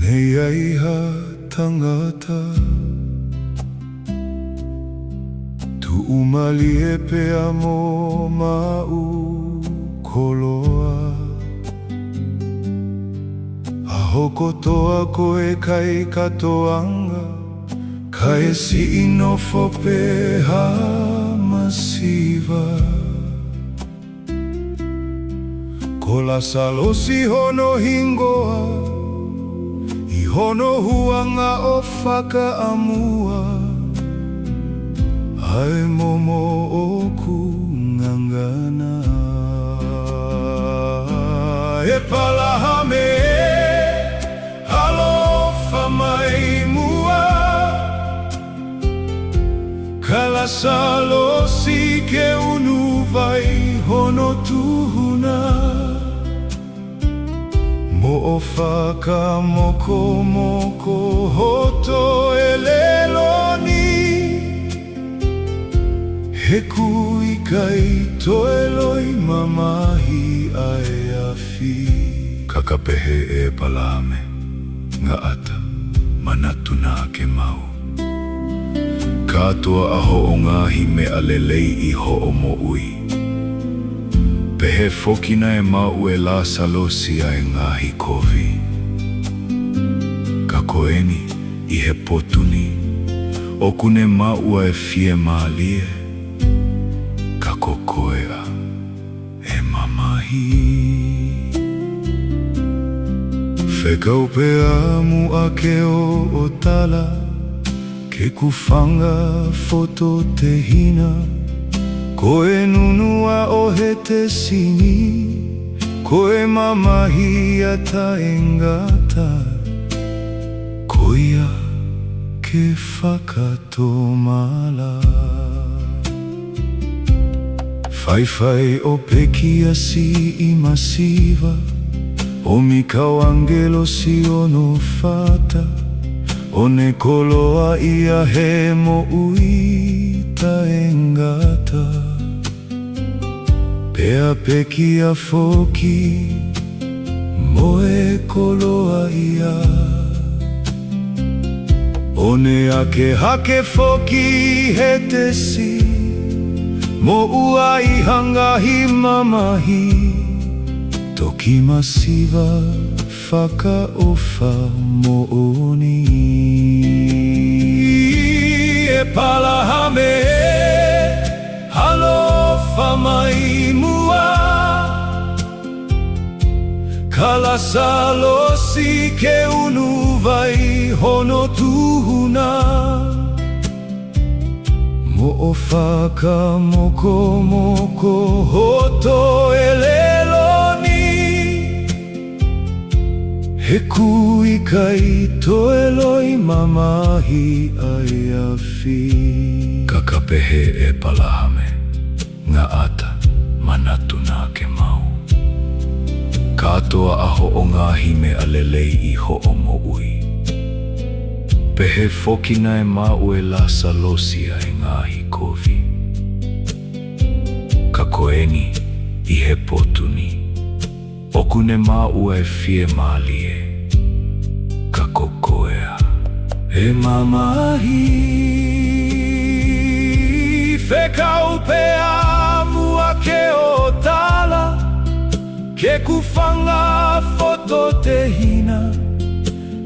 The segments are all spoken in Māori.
Nei aiha tangata tu'umali e pea mo ma'u koloa Ahoko toa koe kai katoanga Kai si'ino fopeha masiva Kola salosi hono hingoa I hono huanga o whakaamua Ai momo oku ngangana EPALAHAME E ALO'OFA MAI mua Kala salosi ke unu vai hono tuhuna Mo whaka moko moko hoto e leloni He kui kai toeloi mamahi ai afi Kakapehe e palahame Nga ata manatuna ke mau Katoa aho o ngahi me alelei I ho o mo ui Pehe fokina e mau e la salosi ai ngahi kovi Kakoeni I he potuni O kune mau e fie maalie Kakokoea e mamahi Whekau pea mua ke o tala Ke kufanga foto te hina Koe nunua o he te sini Koe mamahi a ta engata Koia ke whakatomala Whaiwhai o pekia si I masiva O mikau angelo si ono fata O ne koloa ia he mo ui ta engata Pea pekia foki Mo e koloa ia O ne ake hake foki he te si Mo ua I hangahi mamahi Toki masiva whakaofa mo oni EPALAHAME E ALO'OFA MAI mua Kala salosi ke unu vai hono tuhuna Mo o whaka moko moko hoto e leloni He kui kai toeloi mamahi ai afi Kakapehe e palahame Nga ata manatuna ke mau Katoa aho o ngahi me alelei I ho o mo ui Pehe fokina e mau e la salosi ai ngahi kovi Kakoeni I he potuni Okune mau e fie maalie Kakokoea e mamahi Whekau pea mua ke o tala Ke kufanga foto te hina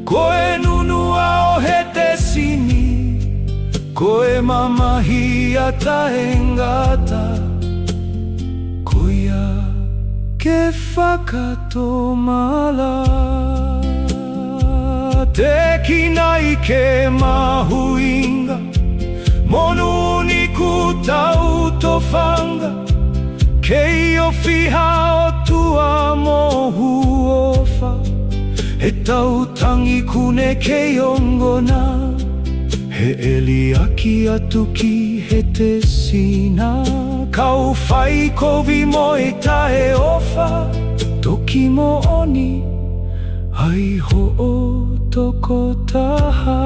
Koe nunua o he te sini Koe mamahi a ta engata Koia ke whakatomala Te kinai ke mahuinga Monuni ku tau tofanga Kei o fiha o tua mohu ofa E tau tangi kune kei ongona He eli aki atu ki he te sina Kau whai kovi mo e tae ofa Toki mo oni ai ho o toko taha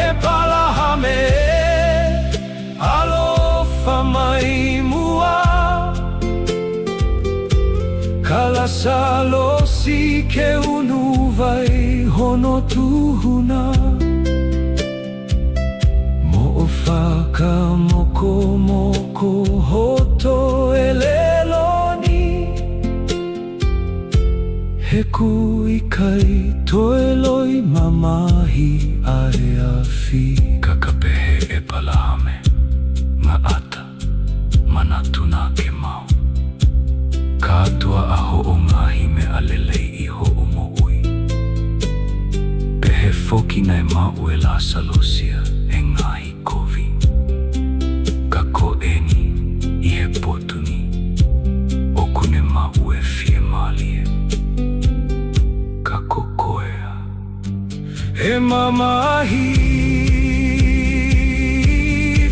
EPALAHAME E salosi ke unuvai hono tuhuna. Mo'ofaka moko moko hoto eleloni. Heku ikai toeloi mamahi ae afi. Kakapehe epalahame nga'ata manatuna ke mau. Kātua a ho'ongahi me alelei I ho'omo'ui. Pehe foki nai ma'ue la salosia e ngahi kovi. Ka ko'eni I he potuni. Okune ma'ue fie malie. Ka kokoea e mamahi.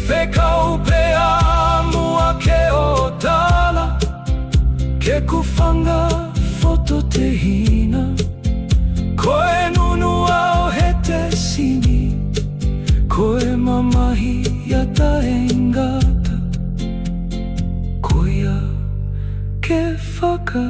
Fekau pea mua ke o tala. Ke kufanga foto te hina. Koe nunu au he te sini. Koe mamahi ia ta engata. Koia ke whaka